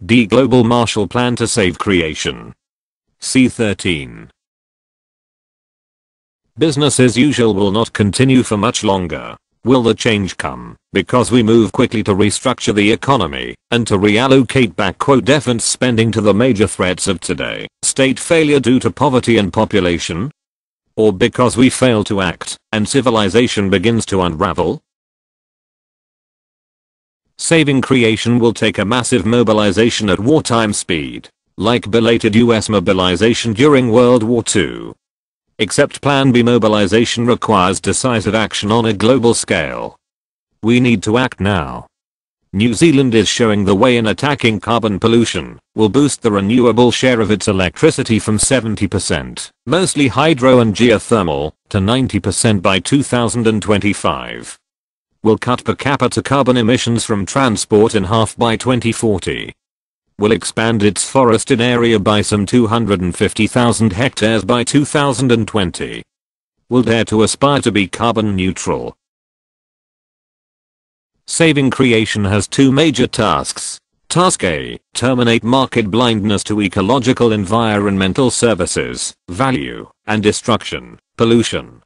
D. Global Marshall Plan to save creation. C13. Business as usual will not continue for much longer. Will the change come because we move quickly to restructure the economy and to reallocate defense spending to the major threats of today, state failure due to poverty and population? Or because we fail to act and civilization begins to unravel? Saving creation will take a massive mobilization at wartime speed, like belated US mobilization during World War II. Except Plan B mobilization requires decisive action on a global scale. We need to act now. New Zealand is showing the way in attacking carbon pollution, will boost the renewable share of its electricity from 70%, mostly hydro and geothermal, to 90% by 2025. Will cut per capita carbon emissions from transport in half by 2040. Will expand its forested area by some 250,000 hectares by 2020. Will dare to aspire to be carbon neutral. Saving creation has two major tasks. Task A, terminate market blindness to ecological environmental services, value, and destruction, pollution.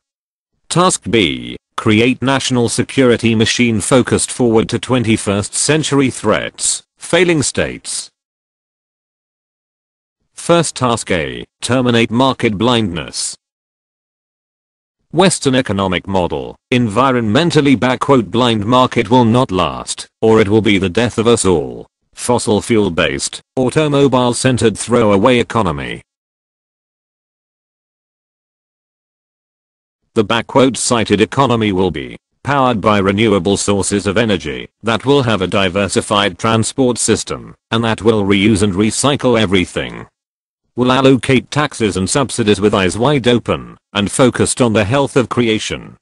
Task B, create national security machine focused forward to 21st century threats, failing states. First task A, terminate market blindness. Western economic model, environmentally blind market will not last, or it will be the death of us all. Fossil fuel based, automobile centered throwaway economy. The cited economy will be powered by renewable sources of energy that will have a diversified transport system and that will reuse and recycle everything. Will allocate taxes and subsidies with eyes wide open and focused on the health of creation.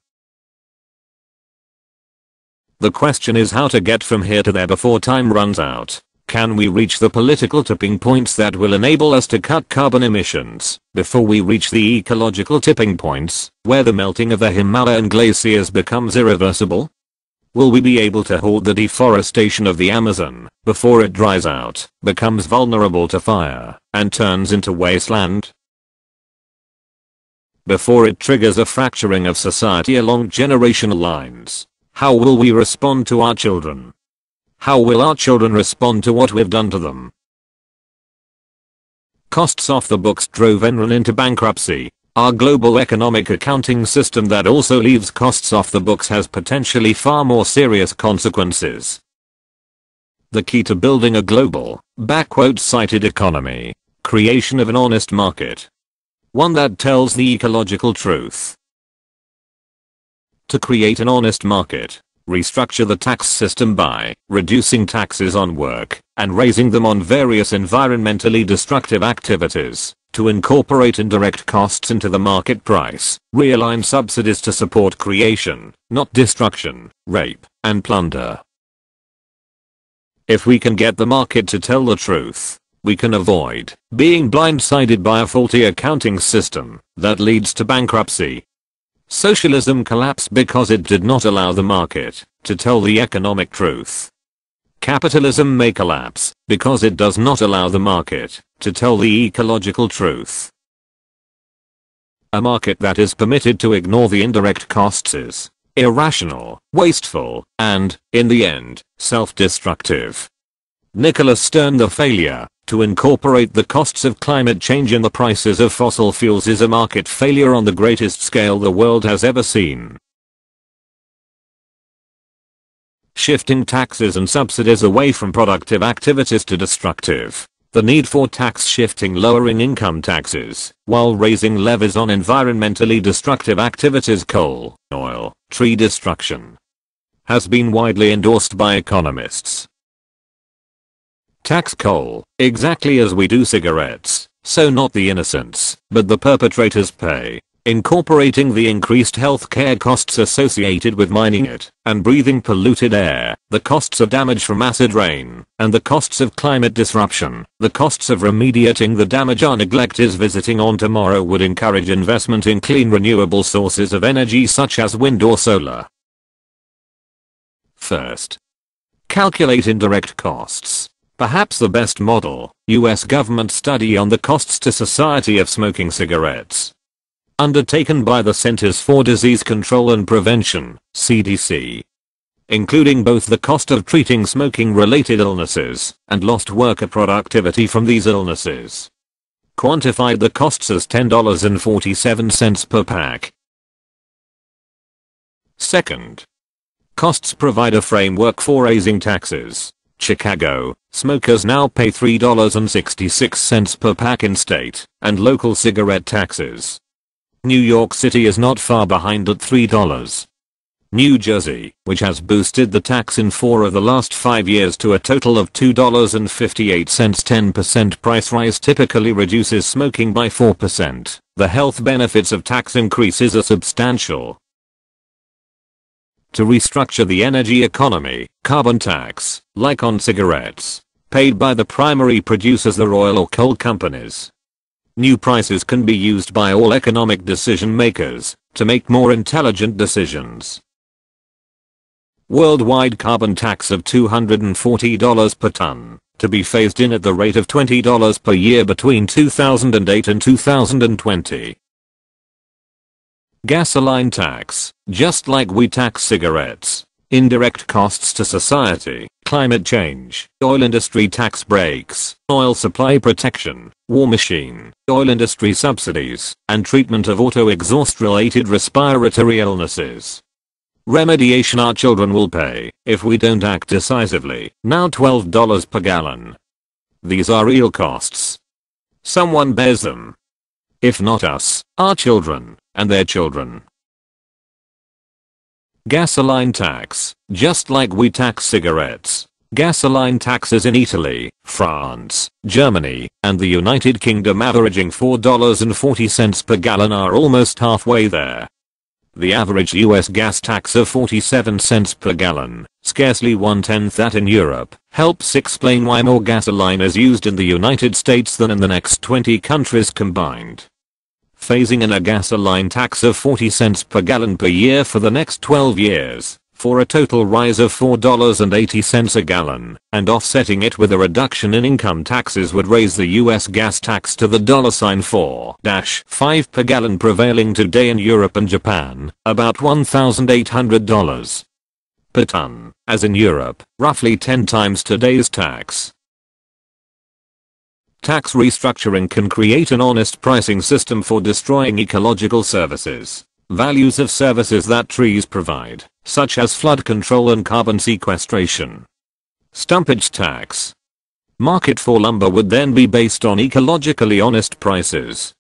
The question is how to get from here to there before time runs out. Can we reach the political tipping points that will enable us to cut carbon emissions before we reach the ecological tipping points where the melting of the Himalayan glaciers becomes irreversible? Will we be able to halt the deforestation of the Amazon before it dries out, becomes vulnerable to fire, and turns into wasteland? Before it triggers a fracturing of society along generational lines, how will we respond to our children? How will our children respond to what we've done to them? Costs off the books drove Enron into bankruptcy. Our global economic accounting system that also leaves costs off the books has potentially far more serious consequences. The key to building a global, cited economy, creation of an honest market. One that tells the ecological truth. To create an honest market, restructure the tax system by reducing taxes on work and raising them on various environmentally destructive activities. To incorporate indirect costs into the market price, realign subsidies to support creation, not destruction, rape, and plunder. If we can get the market to tell the truth, we can avoid being blindsided by a faulty accounting system that leads to bankruptcy. Socialism collapsed because it did not allow the market to tell the economic truth. Capitalism may collapse because it does not allow the market to tell the ecological truth. A market that is permitted to ignore the indirect costs is irrational, wasteful, and, in the end, self-destructive. Nicholas Stern. The failure to incorporate the costs of climate change in the prices of fossil fuels is a market failure on the greatest scale the world has ever seen. Shifting taxes and subsidies away from productive activities to destructive. The need for tax shifting, lowering income taxes while raising levies on environmentally destructive activities, coal, oil, tree destruction, has been widely endorsed by economists. Tax coal, exactly as we do cigarettes, so not the innocents, but the perpetrators pay. Incorporating the increased healthcare costs associated with mining it and breathing polluted air, the costs of damage from acid rain, and the costs of climate disruption, the costs of remediating the damage our neglect is visiting on tomorrow would encourage investment in clean renewable sources of energy such as wind or solar. First, calculate indirect costs. Perhaps the best model, US government study on the costs to society of smoking cigarettes. Undertaken by the Centers for Disease Control and Prevention, CDC. Including both the cost of treating smoking-related illnesses and lost worker productivity from these illnesses. Quantified the costs as $10.47 per pack. Second. Costs provide a framework for raising taxes. Chicago, smokers now pay $3.66 per pack in state and local cigarette taxes. New York City is not far behind at $3. New Jersey, which has boosted the tax in 4 of the last 5 years to a total of $2.58, 10% price rise typically reduces smoking by 4%. The health benefits of tax increases are substantial. To restructure the energy economy, carbon tax, like on cigarettes, paid by the primary producers, the oil or coal companies. New prices can be used by all economic decision makers to make more intelligent decisions. Worldwide carbon tax of $240 per ton, to be phased in at the rate of $20 per year between 2008 and 2020. Gasoline tax, just like we tax cigarettes. Indirect costs to society, climate change, oil industry tax breaks, oil supply protection, war machine, oil industry subsidies, and treatment of auto exhaust related respiratory illnesses. Remediation our children will pay, if we don't act decisively, now $12 per gallon. These are real costs. Someone bears them. If not us, our children, and their children. Gasoline tax, just like we tax cigarettes. Gasoline taxes in Italy, France, Germany, and the United Kingdom averaging $4.40 per gallon are almost halfway there. The average US gas tax of 47 cents per gallon, scarcely 1/10 that in Europe, helps explain why more gasoline is used in the United States than in the next 20 countries combined. Phasing in a gasoline tax of 40 cents per gallon per year for the next 12 years, for a total rise of $4.80 a gallon, and offsetting it with a reduction in income taxes would raise the US gas tax to the $4.5 per gallon prevailing today in Europe and Japan, about $1,800 per ton, as in Europe, roughly 10 times today's tax. Tax restructuring can create an honest pricing system for destroying ecological services, values of services that trees provide, such as flood control and carbon sequestration. Stumpage tax. Market for lumber would then be based on ecologically honest prices.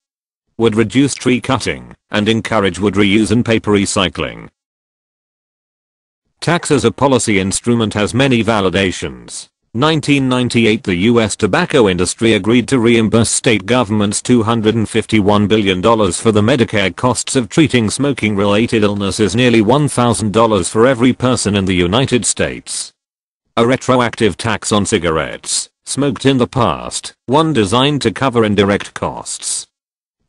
Would reduce tree cutting and encourage wood reuse and paper recycling. Tax as a policy instrument has many validations. 1998 the US tobacco industry agreed to reimburse state governments $251 billion for the Medicare costs of treating smoking-related illnesses, nearly $1,000 for every person in the United States. A retroactive tax on cigarettes, smoked in the past, one designed to cover indirect costs.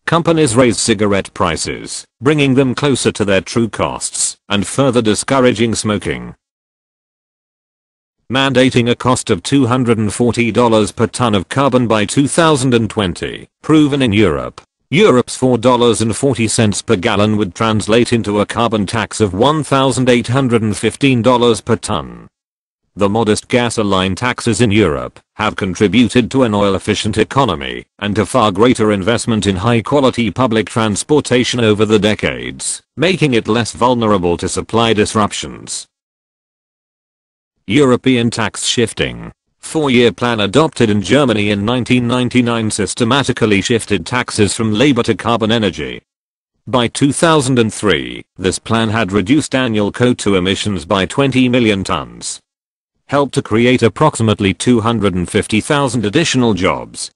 Companies raised cigarette prices, bringing them closer to their true costs, and further discouraging smoking. Mandating a cost of $240 per ton of carbon by 2020, proven in Europe. Europe's $4.40 per gallon would translate into a carbon tax of $1,815 per ton. The modest gasoline taxes in Europe have contributed to an oil-efficient economy and to far greater investment in high-quality public transportation over the decades, making it less vulnerable to supply disruptions. European tax shifting. 4-year plan adopted in Germany in 1999 systematically shifted taxes from labor to carbon energy. By 2003, this plan had reduced annual CO2 emissions by 20 million tons. Helped to create approximately 250,000 additional jobs.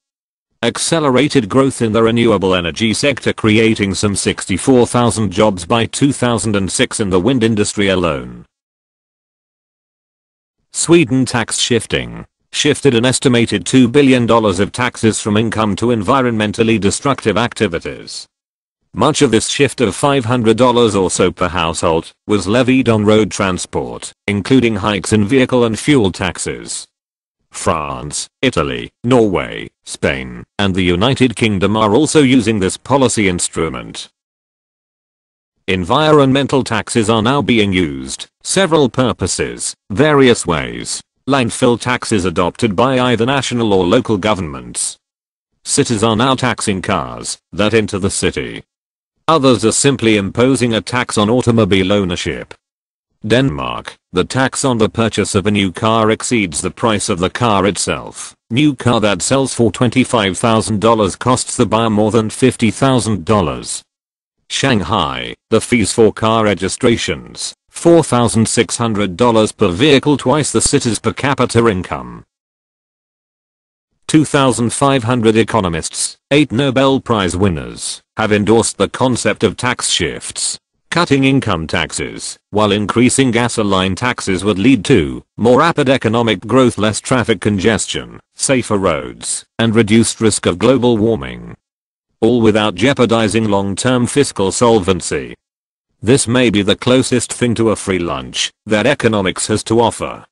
Accelerated growth in the renewable energy sector, creating some 64,000 jobs by 2006 in the wind industry alone. Sweden tax shifting. Shifted an estimated $2 billion of taxes from income to environmentally destructive activities. Much of this shift of $500 or so per household was levied on road transport, including hikes in vehicle and fuel taxes. France, Italy, Norway, Spain, and the United Kingdom are also using this policy instrument. Environmental taxes are now being used, several purposes, various ways. Landfill taxes adopted by either national or local governments. Cities are now taxing cars that enter the city. Others are simply imposing a tax on automobile ownership. Denmark, the tax on the purchase of a new car exceeds the price of the car itself. New car that sells for $25,000 costs the buyer more than $50,000. Shanghai, the fees for car registrations, $4,600 per vehicle, twice the city's per capita income. 2,500 economists, 8 Nobel Prize winners, have endorsed the concept of tax shifts. Cutting income taxes, while increasing gasoline taxes, would lead to more rapid economic growth, less traffic congestion, safer roads, and reduced risk of global warming. All without jeopardizing long-term fiscal solvency. This may be the closest thing to a free lunch that economics has to offer.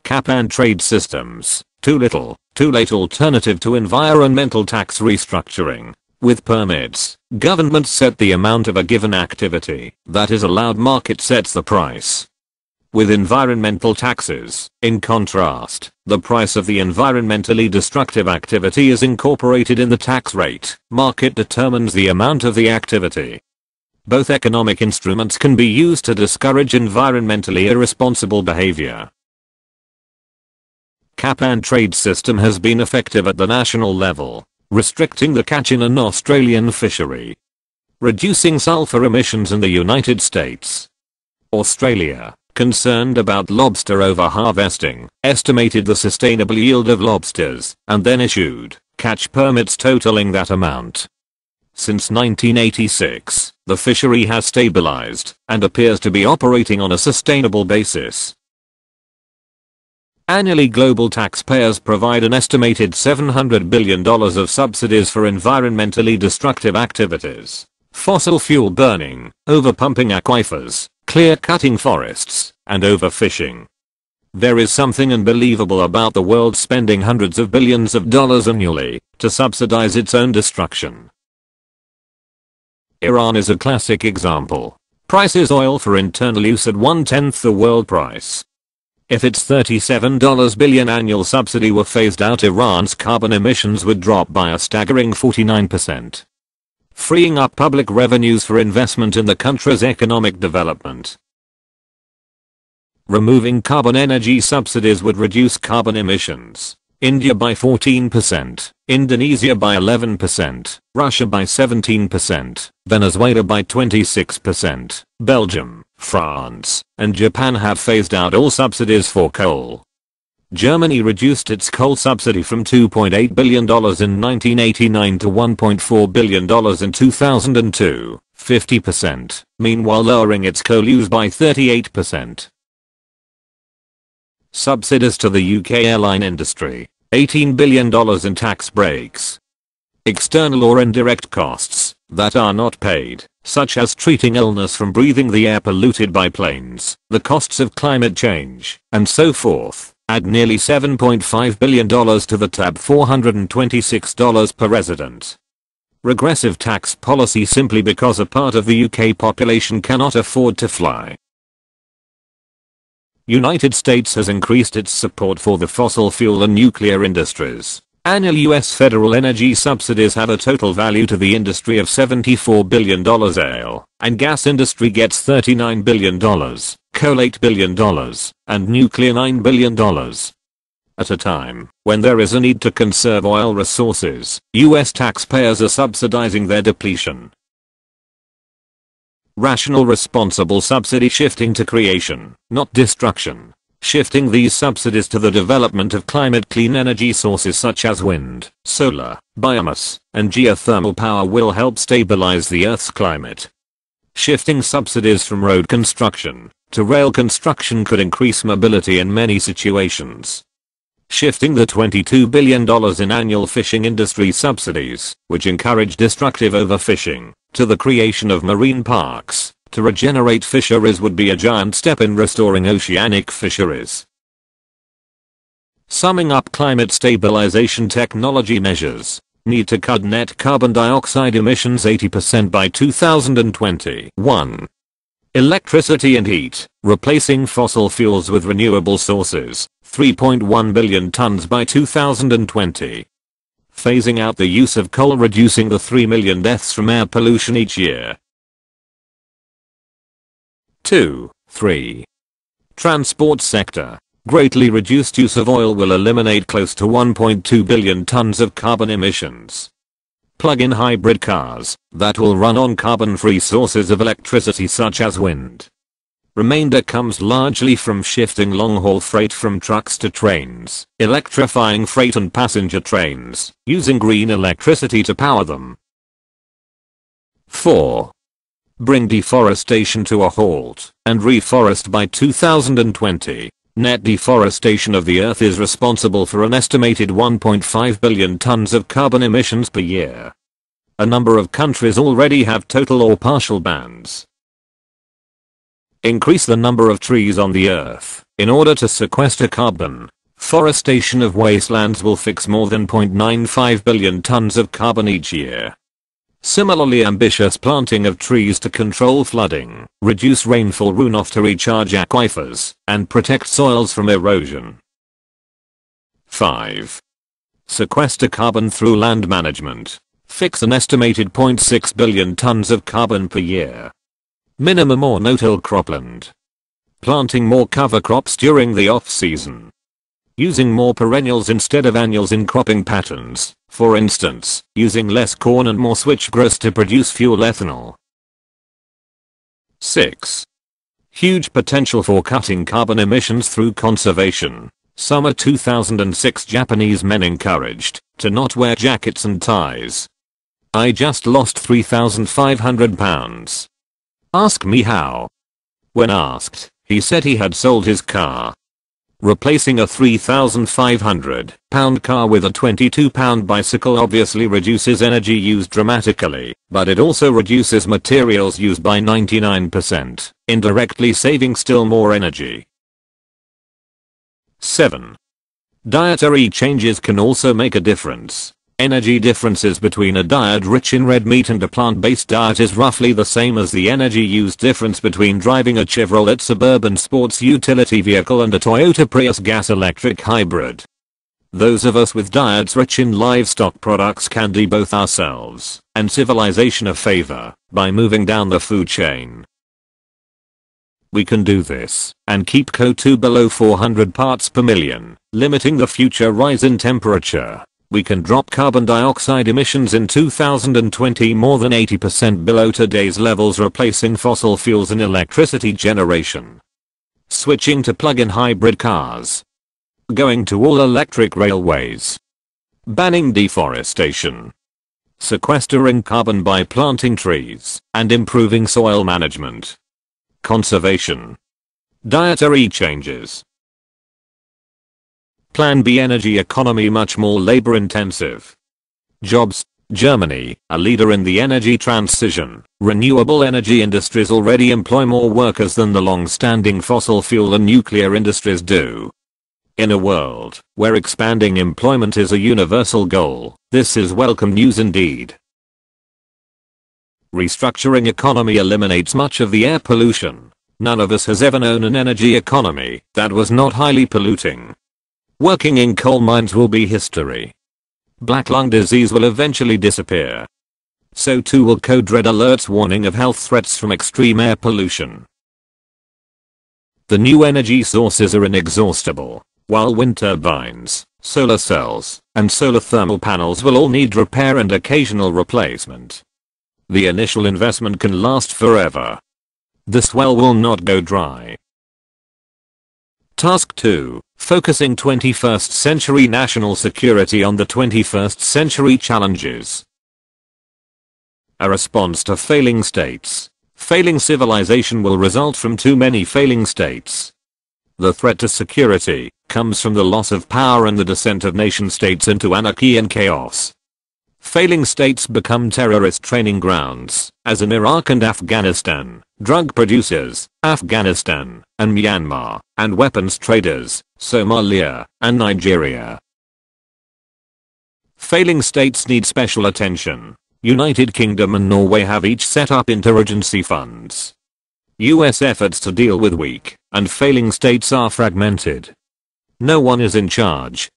Cap and trade systems, too little, too late alternative to environmental tax restructuring. With permits, governments set the amount of a given activity that is allowed, market sets the price. With environmental taxes, in contrast, the price of the environmentally destructive activity is incorporated in the tax rate, market determines the amount of the activity. Both economic instruments can be used to discourage environmentally irresponsible behavior. Cap and trade system has been effective at the national level, restricting the catch in an Australian fishery. Reducing sulfur emissions in the United States. Australia, concerned about lobster overharvesting, estimated the sustainable yield of lobsters, and then issued catch permits totaling that amount. Since 1986, the fishery has stabilized and appears to be operating on a sustainable basis. Annually, global taxpayers provide an estimated $700 billion of subsidies for environmentally destructive activities. Fossil fuel burning, overpumping aquifers, clear-cutting forests, and overfishing. There is something unbelievable about the world spending hundreds of billions of dollars annually to subsidize its own destruction. Iran is a classic example. Prices oil for internal use at 1/10 the world price. If its $37 billion annual subsidy were phased out, Iran's carbon emissions would drop by a staggering 49%. Freeing up public revenues for investment in the country's economic development. Removing carbon energy subsidies would reduce carbon emissions. India by 14%, Indonesia by 11%, Russia by 17%, Venezuela by 26%, Belgium, France, and Japan have phased out all subsidies for coal. Germany reduced its coal subsidy from $2.8 billion in 1989 to $1.4 billion in 2002, 50%, meanwhile lowering its coal use by 38%. Subsidies to the UK airline industry, $18 billion in tax breaks. External or indirect costs that are not paid, such as treating illness from breathing the air polluted by planes, the costs of climate change, and so forth, add nearly $7.5 billion to the tab, $426 per resident. Regressive tax policy simply because a part of the UK population cannot afford to fly. United States has increased its support for the fossil fuel and nuclear industries. Annual US federal energy subsidies have a total value to the industry of $74 billion. Oil and gas industry gets $39 billion, coal $8 billion, and nuclear $9 billion. At a time when there is a need to conserve oil resources, US taxpayers are subsidizing their depletion. Rational, responsible subsidy shifting to creation, not destruction. Shifting these subsidies to the development of climate clean energy sources such as wind, solar, biomass, and geothermal power will help stabilize the Earth's climate. Shifting subsidies from road construction to rail construction could increase mobility in many situations. Shifting the $22 billion in annual fishing industry subsidies, which encourage destructive overfishing, to the creation of marine parks to regenerate fisheries would be a giant step in restoring oceanic fisheries. Summing up climate stabilization technology measures. Need to cut net carbon dioxide emissions 80% by 2020. 1. Electricity and heat, replacing fossil fuels with renewable sources, 3.1 billion tons by 2020. Phasing out the use of coal, reducing the 3 million deaths from air pollution each year. 2. 3. Transport sector. Greatly reduced use of oil will eliminate close to 1.2 billion tons of carbon emissions. Plug-in hybrid cars that will run on carbon-free sources of electricity such as wind. Remainder comes largely from shifting long-haul freight from trucks to trains, electrifying freight and passenger trains, using green electricity to power them. 4. Bring deforestation to a halt and reforest by 2020. Net deforestation of the earth is responsible for an estimated 1.5 billion tons of carbon emissions per year. A number of countries already have total or partial bans. Increase the number of trees on the earth in order to sequester carbon. Forestation of wastelands will fix more than 0.95 billion tons of carbon each year. Similarly ambitious planting of trees to control flooding, reduce rainfall runoff to recharge aquifers, and protect soils from erosion. 5. Sequester carbon through land management. Fix an estimated 0.6 billion tons of carbon per year. Minimum or no-till cropland. Planting more cover crops during the off-season. Using more perennials instead of annuals in cropping patterns, for instance, using less corn and more switchgrass to produce fuel ethanol. 6. Huge potential for cutting carbon emissions through conservation. Summer 2006 Japanese men encouraged to not wear jackets and ties. I just lost 3,500 pounds. Ask me how. When asked, he said he had sold his car. Replacing a 3,500 pound car with a 22 pound bicycle obviously reduces energy used dramatically, but it also reduces materials used by 99%, indirectly saving still more energy. 7. Dietary changes can also make a difference. Energy differences between a diet rich in red meat and a plant-based diet is roughly the same as the energy use difference between driving a Chevrolet Suburban sports utility vehicle and a Toyota Prius gas-electric hybrid. Those of us with diets rich in livestock products can do both ourselves and civilization a favor by moving down the food chain. We can do this and keep CO2 below 400 parts per million, limiting the future rise in temperature. We can drop carbon dioxide emissions in 2020 more than 80% below today's levels, replacing fossil fuels in electricity generation. Switching to plug-in hybrid cars. Going to all-electric railways. Banning deforestation. Sequestering carbon by planting trees and improving soil management. Conservation. Dietary changes. Plan B energy economy much more labor intensive. Jobs. Germany, a leader in the energy transition, renewable energy industries already employ more workers than the long-standing fossil fuel and nuclear industries do. In a world where expanding employment is a universal goal, this is welcome news indeed. Restructuring economy eliminates much of the air pollution. None of us has ever known an energy economy that was not highly polluting. Working in coal mines will be history. Black lung disease will eventually disappear. So too will code red alerts warning of health threats from extreme air pollution. The new energy sources are inexhaustible, while wind turbines, solar cells, and solar thermal panels will all need repair and occasional replacement. The initial investment can last forever. This well will not go dry. Task 2. Focusing 21st century national security on the 21st century challenges. A response to failing states. Failing civilization will result from too many failing states. The threat to security comes from the loss of power and the descent of nation states into anarchy and chaos. Failing states become terrorist training grounds, as in Iraq and Afghanistan, drug producers, Afghanistan, and Myanmar, and weapons traders, Somalia, and Nigeria. Failing states need special attention. United Kingdom and Norway have each set up interagency funds. US efforts to deal with weak and failing states are fragmented. No one is in charge.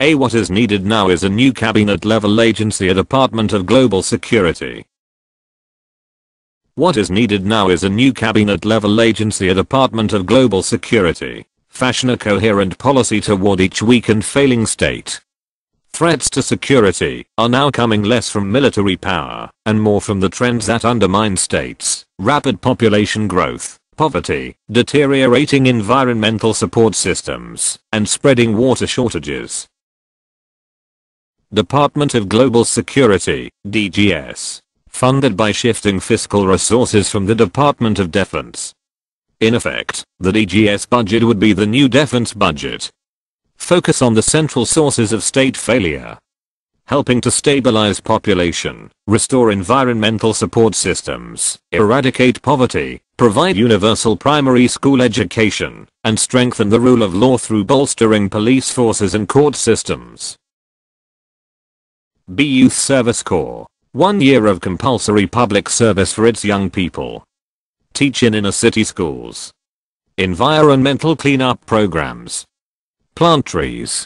What is needed now is a new cabinet-level agency, a Department of Global Security. What is needed now is a new cabinet-level agency, a Department of Global Security, fashion a coherent policy toward each weak and failing state. Threats to security are now coming less from military power and more from the trends that undermine states: rapid population growth, poverty, deteriorating environmental support systems, and spreading water shortages. Department of Global Security, DGS. Funded by shifting fiscal resources from the Department of Defense. In effect, the DGS budget would be the new defense budget. Focus on the central sources of state failure. Helping to stabilize population, restore environmental support systems, eradicate poverty, provide universal primary school education, and strengthen the rule of law through bolstering police forces and court systems. B Youth Service Corps. 1 year of compulsory public service for its young people. Teach in inner city schools. Environmental cleanup programs. Plant trees.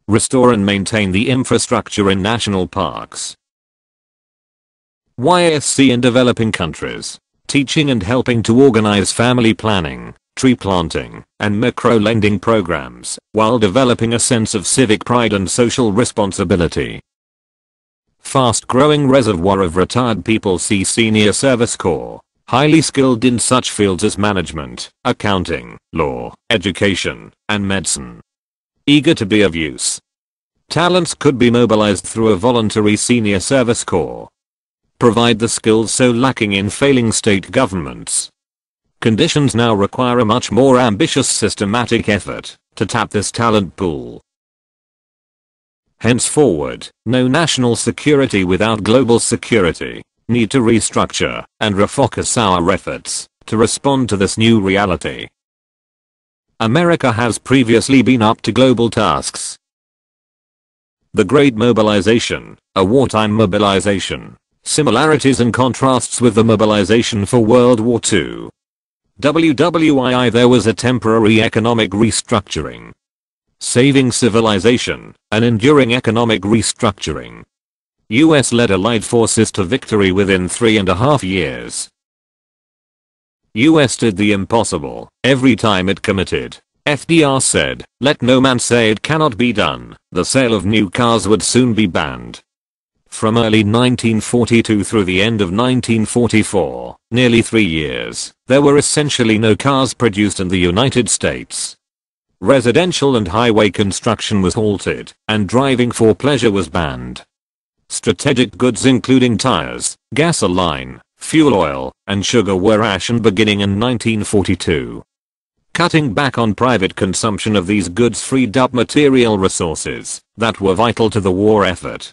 Restore and maintain the infrastructure in national parks. YSC in developing countries. Teaching and helping to organize family planning, tree planting, and micro-lending programs, while developing a sense of civic pride and social responsibility. Fast-growing reservoir of retired people. See Senior Service Corps, highly skilled in such fields as management, accounting, law, education, and medicine. Eager to be of use. Talents could be mobilized through a voluntary Senior Service Corps. Provide the skills so lacking in failing state governments. Conditions now require a much more ambitious systematic effort to tap this talent pool. Henceforward, no national security without global security. Need to restructure and refocus our efforts to respond to this new reality. America has previously been up to global tasks. The Great Mobilization, a wartime mobilization. Similarities and contrasts with the mobilization for World War II. WWII. There was a temporary economic restructuring. Saving civilization, an enduring economic restructuring. US led Allied forces to victory within 3.5 years. US did the impossible every time it committed. FDR said, "Let no man say it cannot be done." The sale of new cars would soon be banned. From early 1942 through the end of 1944, nearly 3 years, there were essentially no cars produced in the United States. Residential and highway construction was halted, and driving for pleasure was banned. Strategic goods including tires, gasoline, fuel oil, and sugar were rationed beginning in 1942. Cutting back on private consumption of these goods freed up material resources that were vital to the war effort.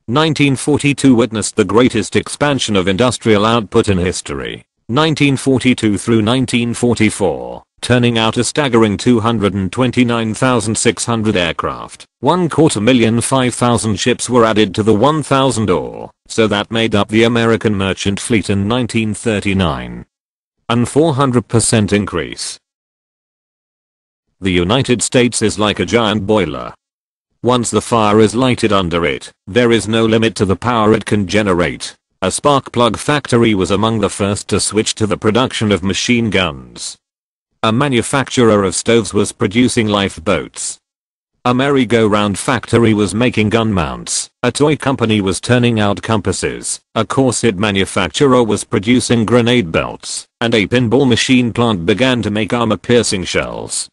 1942 witnessed the greatest expansion of industrial output in history. 1942 through 1944, turning out a staggering 229,600 aircraft. 250,005 ships were added to the 1,000 or so that made up the American merchant fleet in 1939. An 400% increase. The United States is like a giant boiler. Once the fire is lighted under it, there is no limit to the power it can generate. A spark plug factory was among the first to switch to the production of machine guns. A manufacturer of stoves was producing lifeboats. A merry-go-round factory was making gun mounts. A toy company was turning out compasses. A corset manufacturer was producing grenade belts. And a pinball machine plant began to make armor-piercing shells.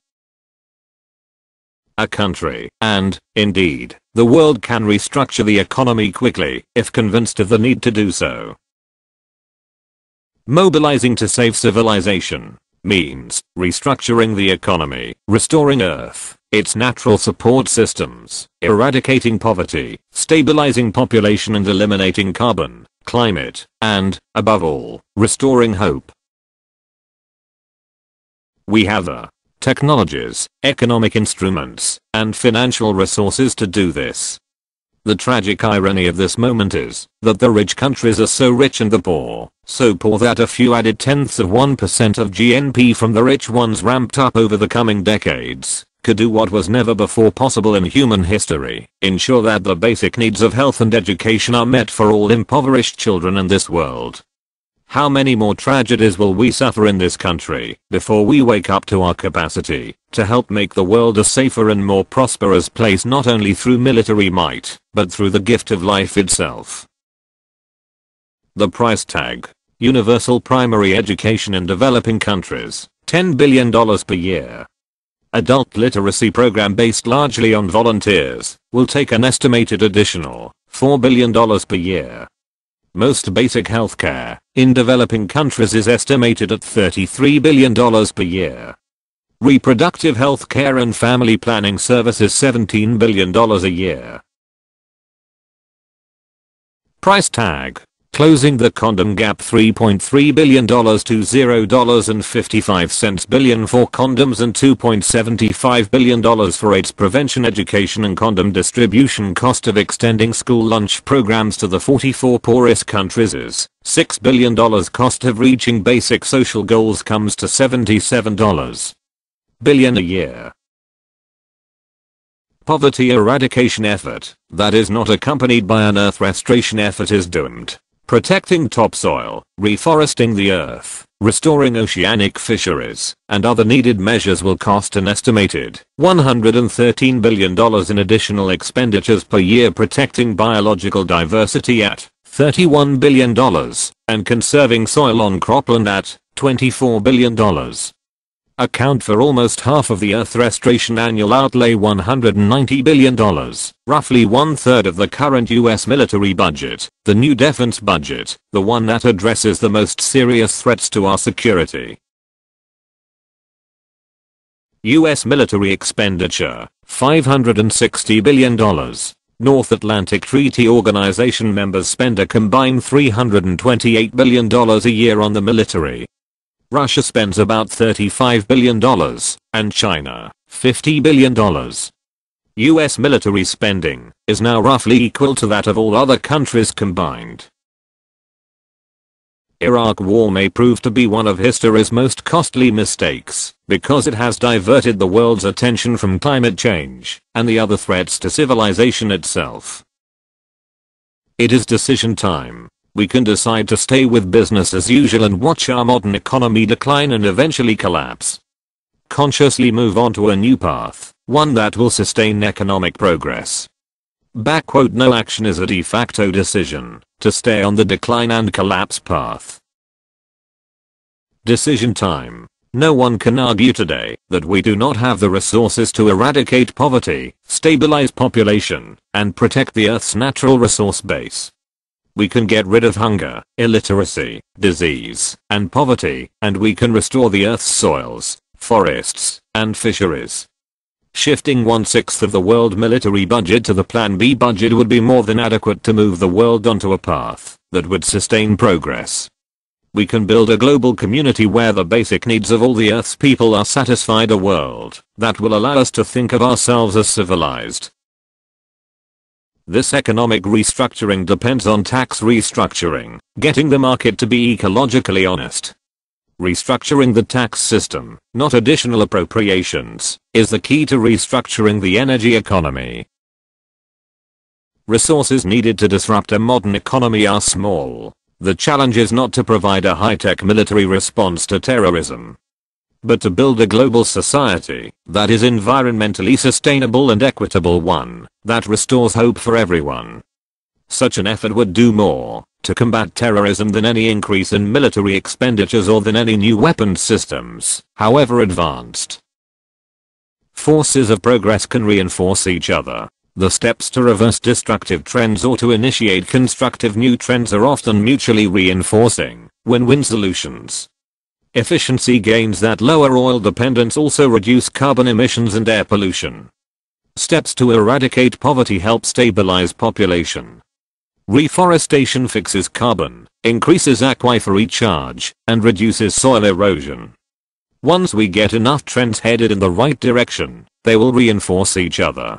A country, and, indeed, the world can restructure the economy quickly, if convinced of the need to do so. Mobilizing to save civilization means restructuring the economy, restoring Earth, its natural support systems, eradicating poverty, stabilizing population and eliminating carbon, climate, and, above all, restoring hope. We have the technologies, economic instruments, and financial resources to do this. The tragic irony of this moment is that the rich countries are so rich and the poor, so poor that a few added tenths of 1% of GNP from the rich ones ramped up over the coming decades could do what was never before possible in human history, ensure that the basic needs of health and education are met for all impoverished children in this world. How many more tragedies will we suffer in this country before we wake up to our capacity to help make the world a safer and more prosperous place, not only through military might, but through the gift of life itself? The price tag. Universal primary education in developing countries, $10 billion per year. Adult literacy program based largely on volunteers will take an estimated additional $4 billion per year. Most basic healthcare in developing countries is estimated at $33 billion per year. Reproductive health care and family planning services $17 billion a year. Price tag. Closing the condom gap, $3.3 billion to $0.55 billion for condoms and $2.75 billion for AIDS prevention education and condom distribution. Cost of extending school lunch programs to the 44 poorest countries is $6 billion. Cost of reaching basic social goals comes to $77 billion a year. Poverty eradication effort that is not accompanied by an earth restoration effort is doomed. Protecting topsoil, reforesting the earth, restoring oceanic fisheries, and other needed measures will cost an estimated $113 billion in additional expenditures per year, protecting biological diversity at $31 billion, and conserving soil on cropland at $24 billion. Account for almost half of the Earth restoration annual outlay, $190 billion, roughly 1/3 of the current US military budget, the new defense budget, the one that addresses the most serious threats to our security. US military expenditure, $560 billion. North Atlantic Treaty Organization members spend a combined $328 billion a year on the military. Russia spends about $35 billion, and China, $50 billion. US military spending is now roughly equal to that of all other countries combined. Iraq War may prove to be one of history's most costly mistakes because it has diverted the world's attention from climate change and the other threats to civilization itself. It is decision time. We can decide to stay with business as usual and watch our modern economy decline and eventually collapse. Consciously move on to a new path, one that will sustain economic progress. No action is a de facto decision to stay on the decline and collapse path. Decision time. No one can argue today that we do not have the resources to eradicate poverty, stabilize population, and protect the Earth's natural resource base. We can get rid of hunger, illiteracy, disease, and poverty, and we can restore the Earth's soils, forests, and fisheries. Shifting 1/6 of the world military budget to the Plan B budget would be more than adequate to move the world onto a path that would sustain progress. We can build a global community where the basic needs of all the Earth's people are satisfied, a world that will allow us to think of ourselves as civilized. This economic restructuring depends on tax restructuring, getting the market to be ecologically honest. Restructuring the tax system, not additional appropriations, is the key to restructuring the energy economy. Resources needed to disrupt a modern economy are small. The challenge is not to provide a high-tech military response to terrorism, but to build a global society that is environmentally sustainable and equitable, one that restores hope for everyone. Such an effort would do more to combat terrorism than any increase in military expenditures or than any new weapons systems, however advanced. Forces of progress can reinforce each other. The steps to reverse destructive trends or to initiate constructive new trends are often mutually reinforcing, win-win solutions. Efficiency gains that lower oil dependence also reduce carbon emissions and air pollution. Steps to eradicate poverty help stabilize population. Reforestation fixes carbon, increases aquifer recharge, and reduces soil erosion. Once we get enough trends headed in the right direction, they will reinforce each other.